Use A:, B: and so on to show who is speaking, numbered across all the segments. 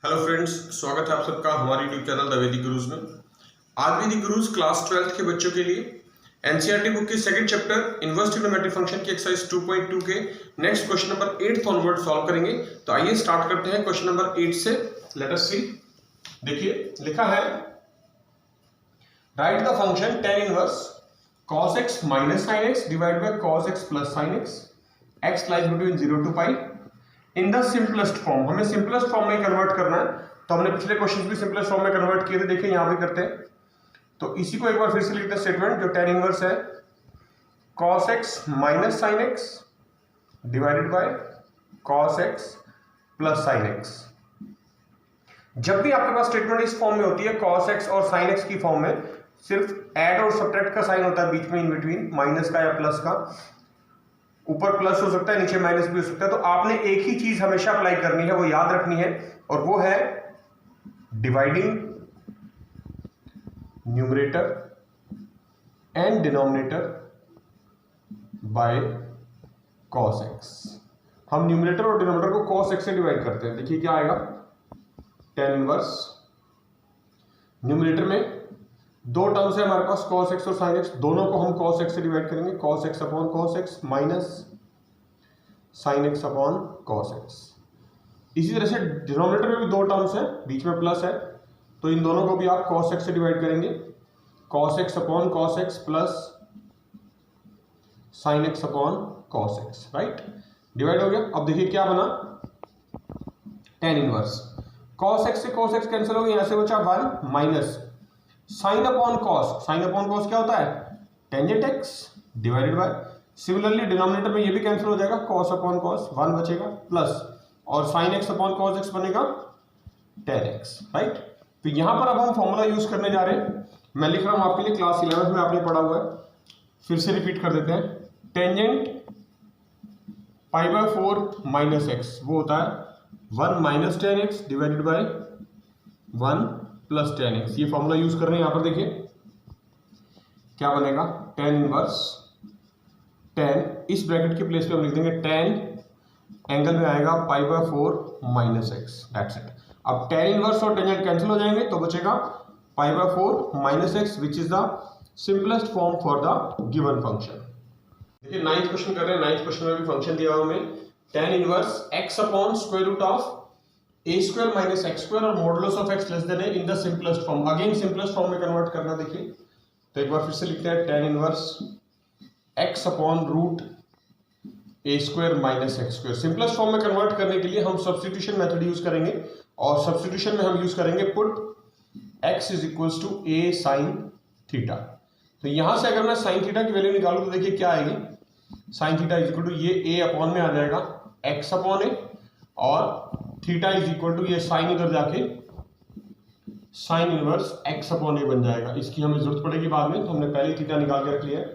A: Hello friends, स्वागत है आप सबका हमारे यूट्यूब चैनल द वैदिक गुरुज में। आज वैदिक गुरुज क्लास 12th के बच्चों के लिए एनसीईआरटी बुक के second chapter inverse trigonometric function की एक्सरसाइज 2.2 के next question number 8 onward solve करेंगे। तो आइए स्टार्ट करते हैं क्वेश्चन नंबर 8 से। लेट अस सी। देखिए लिखा है, right the function tan inverse cos x minus sin x divided by cos x plus sin x, x lies between 0 to pi in the simplest form. हमें simplest form में convert करना है, तो हमने पिछले क्वेश्चन भी सिंपलेस्ट फॉर्म में convert किए थे। देखिए यहां भी करते हैं, तो इसी को एक बार फिर से लिखते हैं स्टेटमेंट जो tan इनवर्स है cos x minus sin x divided by cos x plus sin x। जब भी आपके पास स्टेटमेंट इस फॉर्म में होती है cos x और sin x की फॉर्म में, सिर्फ ऐड और सब्ट्रैक्ट का साइन होता है बीच में, इन बिटवीन माइनस का या प्लस का। ऊपर प्लस हो सकता है, नीचे माइनस भी हो सकता है। तो आपने एक ही चीज हमेशा अप्लाई करनी है, वो याद रखनी है, और वो है dividing numerator and denominator by cos x। हम न्यूमरेटर और डिनोमिनेटर को cos x से डिवाइड करते हैं। देखिए क्या आएगा, tan इनवर्स, न्यूमरेटर में दो टर्म्स है हमारे पास cos x और sin x, दोनों को हम cos x से डिवाइड करेंगे, cos x upon cos x minus sin x upon cos x। इसी तरह से डिनोमिनेटर में भी दो टर्म्स है, बीच में प्लस है, तो इन दोनों को भी आप cos x से डिवाइड करेंगे, cos x upon cos x plus sin x upon cos x। Right, divide हो गया। अब देखिए क्या बना, tan इनवर्स cos x से cos x कैंसिल हो गया, यहां से बचा 1 minus sine upon cos. Sine upon cos क्या होता है, tangent x divided by, similarly denominator में ये भी कैंसिल हो जाएगा, कॉस अपॉन कॉस 1 बचेगा प्लस, और sine x upon cos x बनेगा टेन एक्स। राइट, तो यहां पर अब हम फॉर्मूला यूज करने जा रहे हैं। मैं लिख रहा हूं आपके लिए, क्लास 11th में आपने पढ़ा हुआ है, फिर से रिपीट कर देते हैं। Tangent pi by 4 minus x, वो होता है 1 minus ten x divided by 1 plus ten x. ये फॉर्मूला यूज कर रहे हैं। यहां पर देखिए क्या बनेगा, tan इनवर्स tan, इस ब्रैकेट के प्लेस पे हम लिख देंगे tan, एंगल में आएगा pi by 4 minus x, that's it. अब tan इनवर्स और टेंजेंट कैंसिल हो जाएंगे, तो बचेगा pi by 4 minus x, which is the simplest form for the given function. देखिए 9th क्वेश्चन कर रहे हैं। 9th क्वेश्चन में भी फंक्शन दिया हुआ हमें, tan inverse x upon square root of a square minus x square और modulus of x less than a in the simplest form. Again simplest form में कन्वर्ट करना। देखिए तो एक बार फिर से लिखते हैं, tan inverse x upon root a square minus x square. Simplest form में कन्वर्ट करने के लिए हम सब्स्टिट्यूशन मेथड यूज करेंगे, और सब्स्टिट्यूशन में हम यूज करेंगे put x is equals to a sine theta. तो यहां से अगर मैं साइन थीटा की वैल्यू निकालूं तो देखिए क्या आएगी, sine theta is equal to ये a अपॉन में आ जाएगा x अपॉन ए, और थीटा इज इक्वल टू ये साइन इधर जाके sine inverse x upon a बन जाएगा। इसकी हमें जरूरत पड़ेगी बाद में, तो हमने पहले थीटा निकाल के रख लिया है।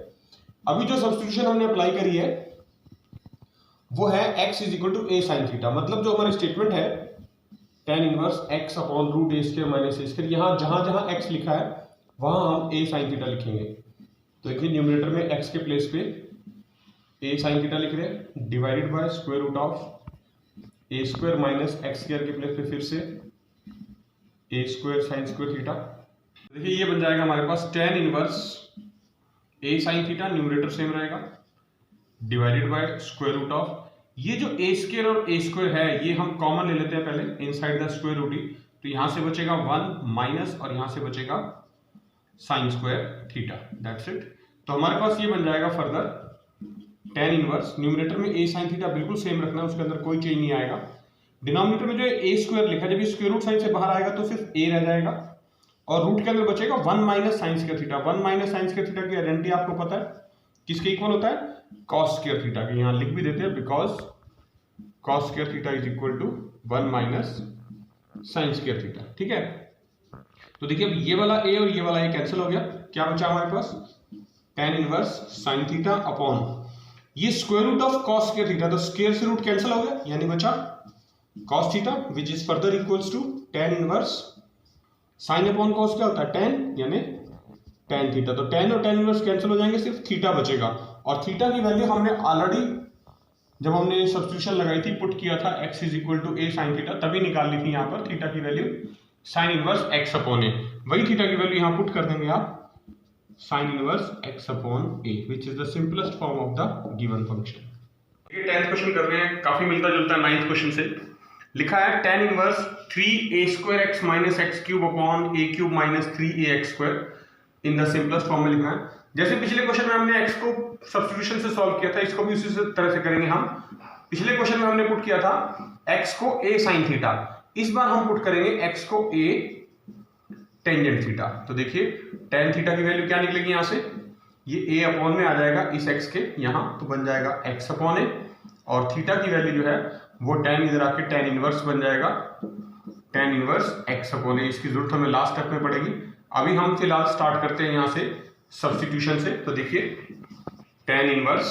A: अभी जो सब्स्टिट्यूशन हमने अप्लाई करी है वो है x is equal to a sine theta. मतलब जो हमारी स्टेटमेंट है tan inverse x upon root a square minus a square, यहाँ जहां जहां x लिखा है वहां हम a साइन थीटा लिखेंगे। तो देखिए न्यूमरेटर में x के प्लेस पे a साइन थीटा लिख रहे हैं, divided by square root of a square minus x square के प्लेस पे फिर से a square sine square theta. देखिए ये बन जाएगा हमारे पास tan inverse a sine theta, numerator same रहेगा, divided by square root of, ये जो ए स्क्वायर और ए स्क्वायर है ये हम कॉमन ले लेते हैं पहले इनसाइड द स्क्वायर रूट ही। तो यहां से बचेगा 1 माइनस, और यहां से बचेगा sign square theta, that's it. तो हमारे पास ये बन जाएगा फर्दर tan इनवर्स, न्यूमरेटर में a sin थीटा बिल्कुल सेम रखना है, उसके अंदर कोई चेंज नहीं आएगा। डिनोमिनेटर में जो a स्क्वायर लिखा है, जब ये स्क्वायर रूट साइन से बाहर आएगा तो सिर्फ a रह जाएगा, और रूट के अंदर बचेगा 1 minus sine square theta. 1 minus sine square theta की आइडेंटिटी आपको पता है, किसके इक्वल होता है, cos स्क्वायर थीटा के। यहां लिख भी देते हैं, because cos square theta is equal to 1 minus sine square theta. ठीक है, तो देखिए अब ये वाला a और ये वाला a कैंसिल हो गया, क्या बचा हमारे पास, tan inverse sine theta upon ये square root of cos square theta, तो स्क्वायर से रूट कैंसिल हो गया, यानी बचा cos theta, which is further equals to tan inverse sine upon cos क्या होता है, tan, यानी tan थीटा। तो tan और tan इनवर्स कैंसिल हो जाएंगे, सिर्फ थीटा बचेगा, और थीटा की वैल्यू हमने ऑलरेडी जब हमने सब्स्टिट्यूशन लगाई थी, पुट किया था x is equal to a sine theta, तभी निकाल ली थी यहाँ पर थीटा की value sine inverse x upon a. वही थीटा की वैल्यू यहाँ पुट कर देंगे आप sine inverse x upon a, which is the simplest form of the given function. ये 10th क्वेश्चन कर रहे हैं, काफी मिलता जुलता है 9th क्वेश्चन से। लिखा है tan inverse 3a² x minus x cube upon a cube minus 3ax² in the simplest form में लिखा है। जैसे पिछले क्वेश्चन में हमने x को सब्स्टिट्यूशन से सॉल्व किया था, इसको भी उसी तरह से करेंगे हम। पिछले क्वेश्चन में हमने पुट किया था x को a sin थीटा, इस बार हम पुट करेंगे x को a टेंजेंट थीटा। तो देखिए tan थीटा की वैल्यू क्या निकलेगी यहां से, ये a अपॉन में आ जाएगा इस x के यहां, तो बन जाएगा x अपॉन a, और थीटा की वैल्यू जो है वो tan इधर आके tan इनवर्स बन जाएगा, tan inverse x upon a। इसकी जरूरत हमें लास्ट स्टेप में पड़ेगी। अभी हम फिलहाल स्टार्ट करते हैं यहां से सब्स्टिट्यूशन से। तो देखिए tan इनवर्स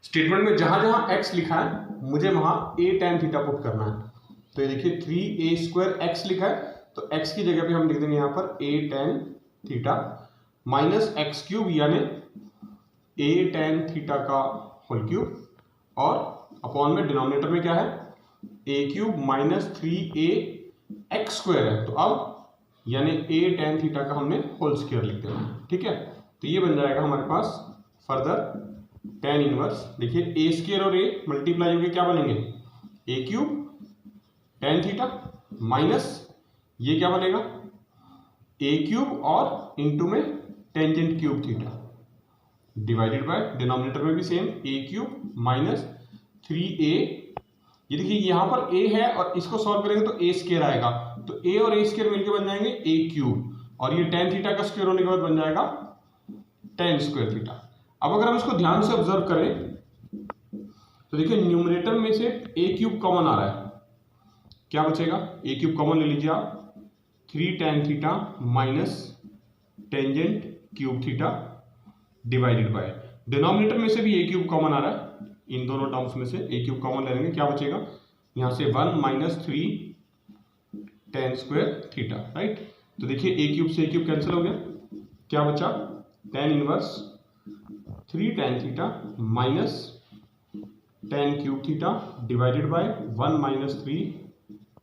A: स्टेटमेंट में जहां जहां x लिखा है मुझे वहां a tan थीटा पुट करना है। तो ये देखिए 3a² x लिखा है, तो x की जगह पे हम लिख देंगे यहां पर a tan theta minus x cube यानी a tan थीटा का होल क्यूब, और अपॉन में डिनोमिनेटर में क्या है a क्यूब माइनस 3ax² है, तो अब यानी a tan थीटा का हमने होल स्क्वायर लिख देना है। ठीक है, तो ये बन जाएगा हमारे पास फर्दर tan इनवर्स। देखिए a² और a मल्टीप्लाई होकर क्या बनेंगे a cube tan theta minus ये क्या बनेगा a क्यूब और इंटू में tangent cube theta divided by denominator में भी same a cube minus 3a। ये देखिए यहाँ पर a है और इसको सॉल्व करेंगे तो a² आएगा, तो a और a² मिलकर बन जाएंगे a क्यूब, और ये tan थीटा का स्क्वायर होने के बाद बन जाएगा tan स्क्वायर थीटा। अब अगर हम इसको ध्यान से ऑब्जर्व करें तो देखिए न्यूमरेटर में से a क्यूब कॉमन आ रहा है, क्या बचेगा a क्यूब कॉमन ले लीजिए आप, 3 tan theta minus tangent cube theta divided by denominator में से भी a क्यूब कॉमन आ रहा है, इन दोनों टर्म्स में से a क्यूब कॉमन ले लेंगे, क्या बचेगा यहां से 1 minus 3 tan square theta, right. तो देखिए a क्यूब से a क्यूब कैंसिल हो गया, क्या बचा tan inverse 3 tan theta minus tan cube theta divided by 1 minus 3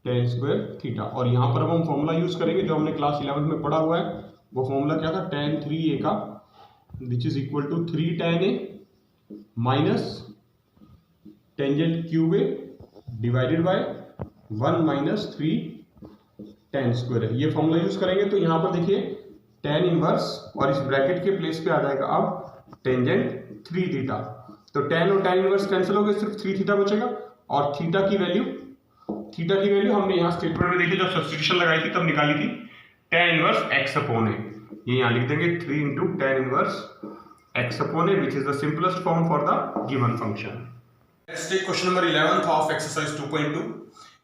A: tan square theta. और यहाँ पर अब हम फॉर्मूला यूज करेंगे जो हमने क्लास 11 में पढ़ा हुआ है। वो फॉर्मूला क्या था, tan 3a का which is equal to 3 tan a minus tangent cube a divided by 1 minus 3 tan square है। ये फॉर्मूला यूज करेंगे तो यहाँ पर देखिए tan इनवर्स और इस ब्रैकेट के प्लेस पे आ जाएगा अब टेंजेंट 3 थीटा। तो tan और tan इनवर्स कैंसिल हो गए, सिर्फ 3 थीटा बचेगा। और थीटा की वैल्यू हमने यहाँ स्टेटमेंट में देखी, जब सब्स्टिट्यूशन लगाई थी तब निकाली थी tan inverse x upon a। ये यहाँ लिख देंगे 3 into tan inverse x upon a, which is the simplest form for the given function. Next take question number 11 of exercise 2.2।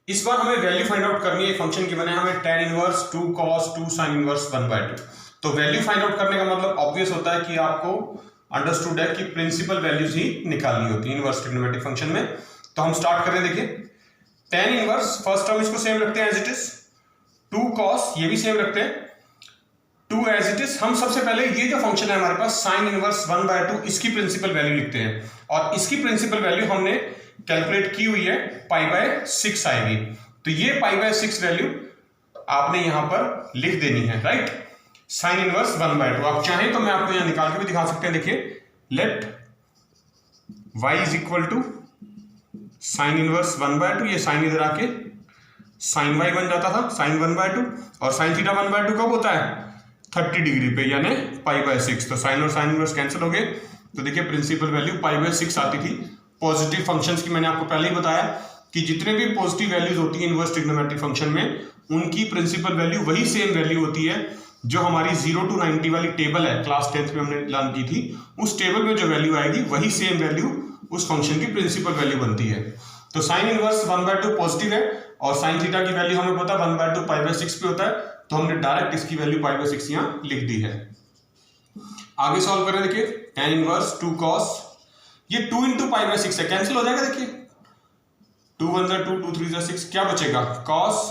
A: इस बार हमें वैल्यू फाइंड आउट करनी है फंक्शन की, बने हमें tan inverse 2 cos 2 sin inverse 1/2। तो वैल्यू फाइंड आउट करने का मतलब ऑब्वियस होता है कि आपको अंडरस्टूड है कि प्रिंसिपल वैल्यूज ही निकालनी होती है इनवर्स ट्रिग्नोमेट्रिक फंक्शन में। तो हम स्टार्ट करें, देखिए tan इनवर्स फर्स्ट टर्म इसको सेम रखते हैं एज इट इज, 2 cos ये भी सेम रखते हैं, 2 एज इट इज। हम सबसे पहले ये जो फंक्शन है हमारे पास sin इनवर्स 1/2, इसकी प्रिंसिपल वैल्यू लिखते हैं, और इसकी प्रिंसिपल वैल्यू हमने कैलकुलेट की हुई है π/6 आएगी। तो ये π/6 वैल्यू आपने यहां पर लिख देनी है, राइट। sin इनवर्स 1/2 आप चाहें तो मैं आपको यहां निकाल के भी दिखा सकते हैं। देखिए let y is equal to sin inverse 1/2, ये sin इधर आके sin y बन जाता था sin 1/2, और sin थीटा 1/2 कब होता है 30 डिग्री पे यानी π/6। तो sin और sin इनवर्स कैंसिल हो गए। तो देखिए प्रिंसिपल वैल्यू π/6 आती थी। पॉजिटिव फंक्शंस की मैंने आपको पहले ही बताया कि जितने भी पॉजिटिव वैल्यूज होती है इनवर्स ट्रिग्नोमेट्रिक फंक्शन में, उनकी प्रिंसिपल वैल्यू वही सेम वैल्यू होती है जो हमारी 0 to 90 वाली टेबल है, क्लास 10th में हमने लर्न की थी। उस टेबल में जो वैल्यू आएगी वही सेम वैल्यू उस फंक्शन की प्रिंसिपल वैल्यू बनती है। तो sin इनवर्स 1/2 पॉजिटिव है, और sin थीटा की वैल्यू हमें पता 1/2 π/6 पे होता है, तो हमने डायरेक्ट इसकी वैल्यू π/6 यहाँ लिख दी है। आगे सॉल्व करें, देखिए tan इनवर्स 2 cos, ये 2 इंटू π/6 है, कैंसिल हो जाएगा। देखिए 2 1 2 2 3 6, क्या बचेगा cos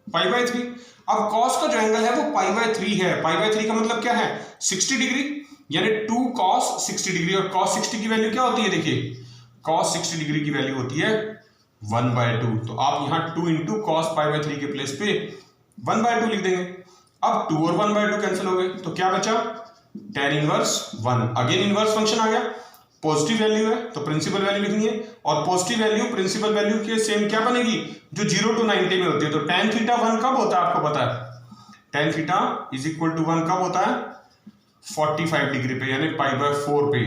A: π/3। अब cos का जो एंगल है वो π/3 है। π/3 का मतलब क्या है 60 डिग्री, यानी 2 cos 60 डिग्री, और cos 60 की वैल्यू क्या होती है, देखिए cos 60 डिग्री की वैल्यू होती है 1/2। तो आप यहाँ 2 इंटू cos π/3 के प्लेस पे 1/2 लिख देंगे। अब 2 और 1/2 कैंसिल हो गए, तो क्या बचा tan inverse 1। Again inverse function आ गया, पॉजिटिव वैल्यू है तो प्रिंसिपल वैल्यू लिखनी है, और पॉजिटिव वैल्यू प्रिंसिपल वैल्यू के सेम क्या बनेगी जो 0 to 90 में होती है। तो tan थीटा 1 कब होता है आपको पता है, tan theta is equal to 1 कब होता है 45 डिग्री पे, यानी π/4 पे।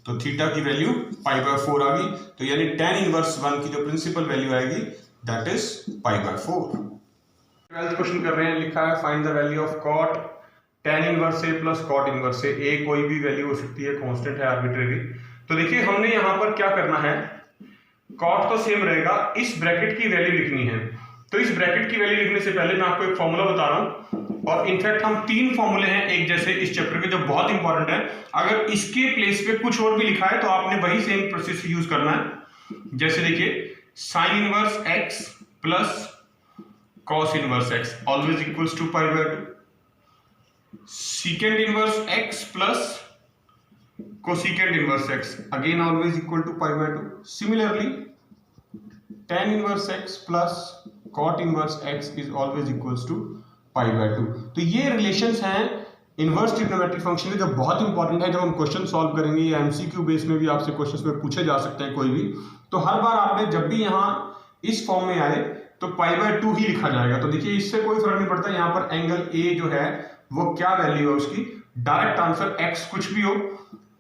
A: तो थीटा की वैल्यू π/4 आ गई, तो यानी tan इनवर्स 1 की जो प्रिंसिपल वैल्यू आएगी दैट इज π/4। 12th क्वेश्चन कर रहे हैं, लिखा है find the value of cot tan inverse a plus cot inverse a. A कोई भी वैल्यू हो सकती है, कांस्टेंट है, आर्बिट्रेरी। तो देखिए हमने यहां पर क्या करना है, cot तो सेम रहेगा, इस ब्रैकेट की वैल्यू लिखनी है। तो इस ब्रैकेट की वैल्यू लिखने से पहले मैं आपको एक फॉर्मूला बता रहा हूं, और इनफैक्ट हम 3 फॉर्मूले हैं एक जैसे इस चैप्टर के जो बहुत इंपॉर्टेंट है। अगर इसके प्लेस पे कुछ और भी लिखा है तो आपने वही सेम प्रोसेस यूज करना है। जैसे देखिए sine inverse x plus cos inverse x always equals to π/2, secant inverse x plus cosecant inverse x again always equal to π/2। Similarly tan inverse x plus cot inverse x is always equals to π/2। तो ये relations हैं inverse trigonometric function के, जो बहुत important है। जब हम question solve करेंगे या एमसीक्यू बेस में भी आपसे क्वेश्चंस में पूछे जा सकते हैं कोई भी, तो हर बार आपने जब भी यहाँ इस फॉर्म में आए तो π/2 ही लिखा जाएगा। तो देखिए इससे कोई फर्क नहीं पड़ता यहाँ पर एंगल ए जो है वो क्या वैल्यू है उसकी, डायरेक्ट आंसर x कुछ भी हो,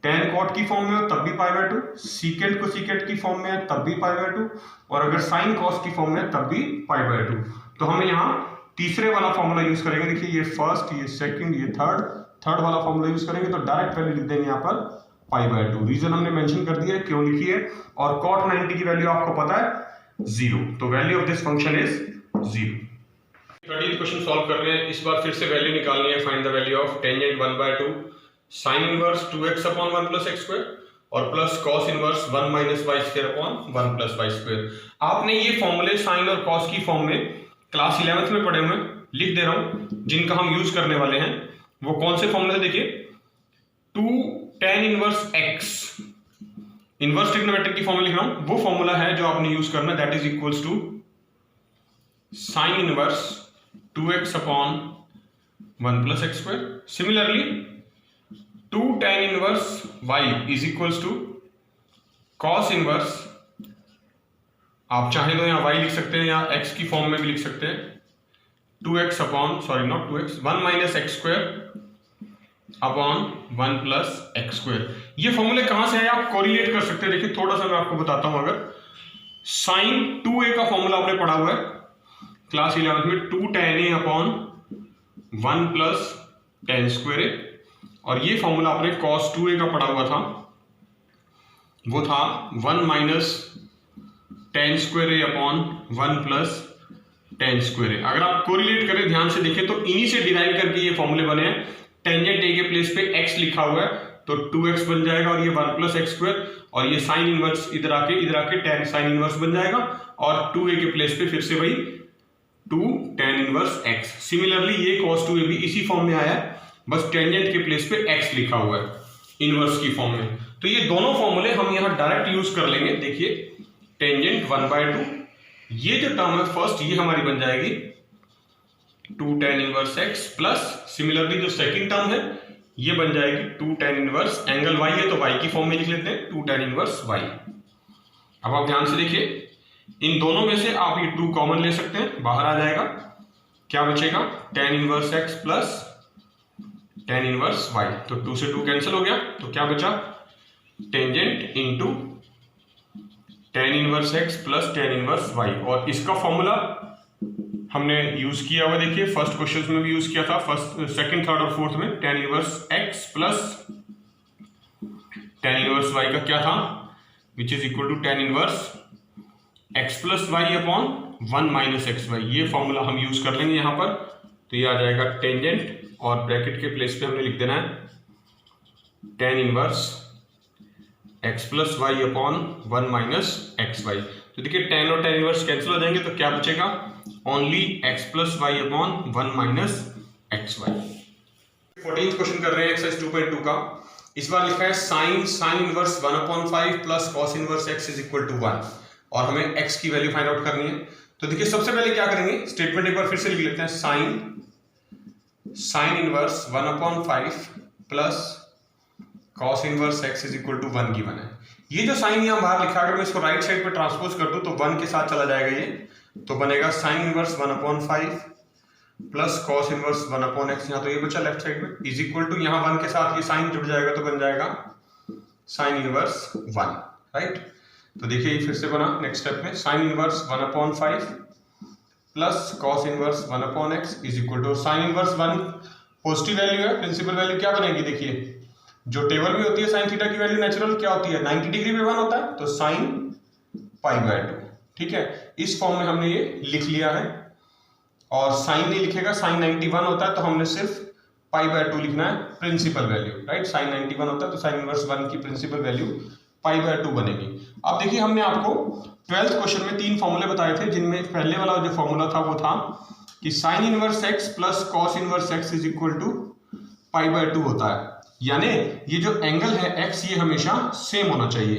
A: tan cot की फॉर्म में हो तब भी π/2, secant cosecant की फॉर्म में है तब भी π/2, और अगर sin cos की फॉर्म में है तब भी π/2। तो हमें यहाँ तीसरे वाला फॉर्मूला यूज करेंगे। देखिए ये फर्स्ट, ये सेकंड, ये थर्ड वाला फॉर्मूला यूज करेंगे, तो डायरेक्ट वैल्यू लिख देंगे यहाँ पर π/2। रीजन हमने मेंशन कर दिया है क्यों लिखी है, और cot 90 की वैल्यू आपको पता है 0, तो value of this function is 0। 13th question solve कर रहे हैं, इस बार फिर से वैल्यू निकालनी है। Find the value of tangent 1/2 sin inverse 2x/1 + x² और plus cos inverse 1 - y²/1 + y²। आपने ये फॉर्मूले साइन और cos की फॉर्म में क्लास 11th में पढ़े हुए, लिख दे रहा हूं, जिनका हम यूज करने वाले हैं। वो कौन से फॉर्मूले देखिए, 2 tan inverse x, inverse trigonometric की फॉर्मूला लिख रहा हूं, वो फॉर्मूला है जो आपने यूज करना, that is equals to sine inverse 2x/1 + x²। Similarly 2 tan inverse y is equals to cos inverse, आप चाहे तो यहाँ y लिख सकते हैं या x की फॉर्म में भी लिख सकते हैं, 1 - x² अपॉन 1 + x²। ये फॉर्मूले कहां से है आप कोरिलेट कर सकते हैं। देखिए थोड़ा सा मैं आपको बताता हूं, अगर साइन 2a का फॉर्मूला आपने पढ़ा हुआ है क्लास 11th में, 2 tan a अपॉन 1 + tan², और ये फॉर्मूला आपने cos 2a का पढ़ा हुआ था, वो था 1 - tan² अपॉन 1 + tan²। अगर आप कोरिलेट करें ध्यान से देखें तो इन्हीं से डिराइव करके ये फॉर्मूले बने हैं। टेंजेंट ए के प्लेस पे x लिखा हुआ है तो 2x बन जाएगा, और ये 1 + x², और ये साइन इनवर्स इधर आके tan साइन इनवर्स बन जाएगा, और 2a के प्लेस पे फिर से वही 2 tan इनवर्स x। सिमिलरली ये cos 2a भी इसी फॉर्म में आया है, बस टेंजेंट के प्लेस पे x लिखा हुआ है इनवर्स की फॉर्म में। तो ये दोनों फॉर्मूले हम यहाँ डायरेक्ट यूज कर लेंगे। देखिए टेंजेंट 1/2, ये जो टर्म है फर्स्ट, ये हमारी बन जाएगी 2 tan inverse x, plus similarly जो सेकंड टर्म है ये बन जाएगी 2 tan इनवर्स, एंगल y है तो y की फॉर्म में लिख लेते हैं 2 tan इनवर्स y। अब आप ध्यान से देखिए, इन दोनों में से आप ये 2 कॉमन ले सकते हैं, बाहर आ जाएगा, क्या बचेगा tan inverse x plus tan inverse y। तो 2 से 2 कैंसिल हो गया, तो क्या बचा tangent into tan inverse x plus tan inverse y। और इसका फॉर्मूला हमने यूज किया हुआ, देखिए फर्स्ट क्वेश्चन में भी यूज किया था, फर्स्ट, सेकंड, थर्ड और फोर्थ में। tan inverse x plus tan inverse y का क्या था, which is equal to tan inverse x plus y upon 1 - xy। ये फॉर्मूला हम यूज कर लेंगे यहाँ पर, तो ये आ जाएगा टेंजेंट, और ब्रैकेट के प्लेस पे हमने लिख देना है tan inverse x plus y upon 1 - xy। तो देखिए tan और tan इनवर्स कैंसिल हो जाएंगे, तो क्या बचेगा only x plus y upon 1 - xy। 14th question कर रहे हैं एक्सरसाइज 2.2 का। इस बार लिखा है sine inverse 1/5 plus cos inverse x is equal to 1 और हमें x की वैल्यू फाइंड आउट करनी है। तो देखिए सबसे पहले क्या करेंगे, स्टेटमेंट एक बार फिर से लिख लेते हैं, sine inverse 1/5 plus cos inverse x is equal to 1 given है। ये जो साइन यहाँ बाहर लिखा है अगर मैं इसको राइट साइड पे ट्रांसपोज कर दूं तो 1 के साथ चला जाएगा ये, तो बनेगा sign inverse 1/5 plus cos inverse 1/x, यहाँ तो ये बचा लेफ्ट साइड में, इज इक्वल टू यहाँ 1 के साथ ये साइन जुड़ जाएगा तो बन जाएगा साइन इनवर्स 1, राइट। तो देखिए ये फिर से बना नेक्स्ट स्टेप में, sine inverse 1/5 plus cos inverse 1/x is equal to sine inverse 1 positive value है, प्रिंसिपल वैल्यू क्या बनेगी, देखिए जो टेबल में होती है साइन थीटा की वैल्यू नेचुरल क्या होती है 90 डिग्री पे 1 होता है, तो साइन π/2, ठीक है। इस फॉर्म में हमने ये लिख लिया है और साइन नहीं लिखेगा, साइन 91 होता है तो हमने सिर्फ π/2 लिखना है प्रिंसिपल वैल्यू, राइट। साइन 91 होता है तो साइन इनवर्स 1 की प्रिंसिपल वैल्यू π/2 बनेगी। अब देखिए हमने आपको 12th क्वेश्चन में 3 फॉर्मूले बताए थे, जिनमें पहले वाला जो फॉर्मूला था वो था कि sine inverse x plus cos inverse x is equal to π/2 होता है, यानी ये जो एंगल है x ये हमेशा सेम होना चाहिए।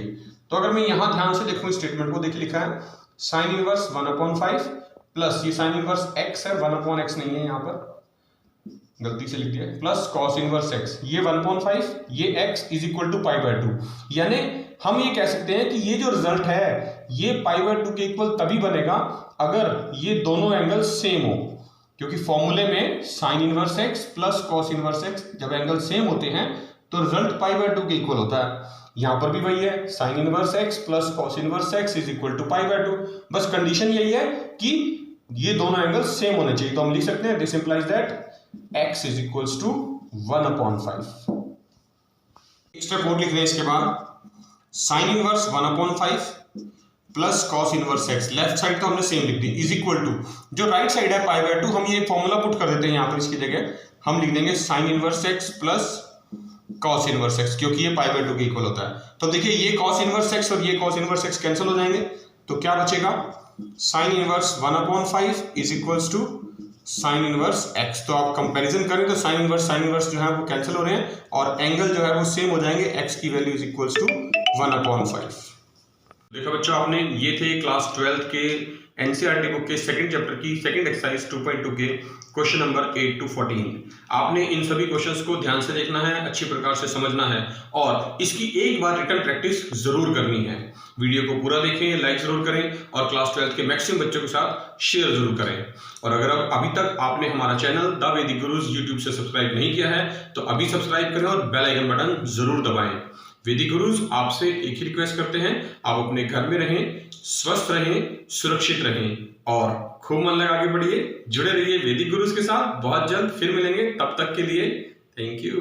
A: तो अगर मैं यहां ध्यान से देखूं स्टेटमेंट को, देखिए लिखा है साइन इनवर्स 1/5 प्लस ये साइन इनवर्स x है, 1/x नहीं है, यहाँ पर गलती से लिख दिया, प्लस कॉस इनवर्स x, ये 1/5 ये x इज इक्वल टू π/2, यानी हम ये कह सकते हैं कि ये जो रिजल्ट है ये π/2 के इक्वल तभी बनेगा अगर ये दोनों एंगल सेम हो, क्योंकि फॉर्मूले में sine inverse x plus cos inverse x जब एंगल सेम होते हैं तो रिजल्ट π/2 के इक्वल होता है। यहां पर भी वही है, sine inverse x plus cos inverse x is equal to π/2, बस कंडीशन यही है कि ये दोनों एंगल सेम होने चाहिए। तो हम लिख सकते हैं this implies that x is equals to 1/5। Step और लिख रहे हैं इसके बाद, sine inverse 1/5 plus cos inverse x, left side तो हमने सेम लिख दी, इज इक्वल टू जो राइट साइड है π/2, हम ये फॉर्मूला पुट कर देते हैं यहाँ पर, इसकी जगह हम लिख देंगे sign inverse x plus cos inverse x, क्योंकि ये π/2 के इक्वल होता है। तो देखिए ये कॉस इनवर्स x और ये कॉस इनवर्स x कैंसिल हो जाएंगे, तो क्या बचेगा, sine inverse 1/5 is equals to sine inverse x। तो आप कंपैरिजन करें तो साइन इनवर्स जो है वो कैंसिल हो रहे हैं और एंगल जो है वो सेम हो जाएंगे, x की वैल्यू इज इक्वल्स टू 1/5। देखो बच्चों, आपने ये थे क्लास 12 के एनसीईआरटी बुक के सेकंड चैप्टर की सेकंड एक्सरसाइज 2.2 के क्वेश्चन नंबर 8 to 14। आपने इन सभी क्वेश्चंस को ध्यान से देखना है, अच्छी प्रकार से समझना है और इसकी एक बार रिटन प्रैक्टिस जरूर करनी है। वीडियो को पूरा देखें, लाइक जरूर करें और क्लास 12 के मैक्सिमम बच्चों के साथ शेयर जरूर करें। और अगर अभी तक आपने हमारा चैनल द वैदिक गुरुज यूट्यूब से सब्सक्राइब नहीं किया है तो अभी सब्सक्राइब करें और बेल आइकन बटन जरूर दबाएं। वैदिक गुरुज आपसे एक ही रिक्वेस्ट करते हैं, आप अपने घर में रहें, स्वस्थ रहें, सुरक्षित रहें और खूब मन लगा के पढ़िए। जुड़े रहिए वैदिक गुरुज के साथ, बहुत जल्द फिर मिलेंगे, तब तक के लिए थैंक यू।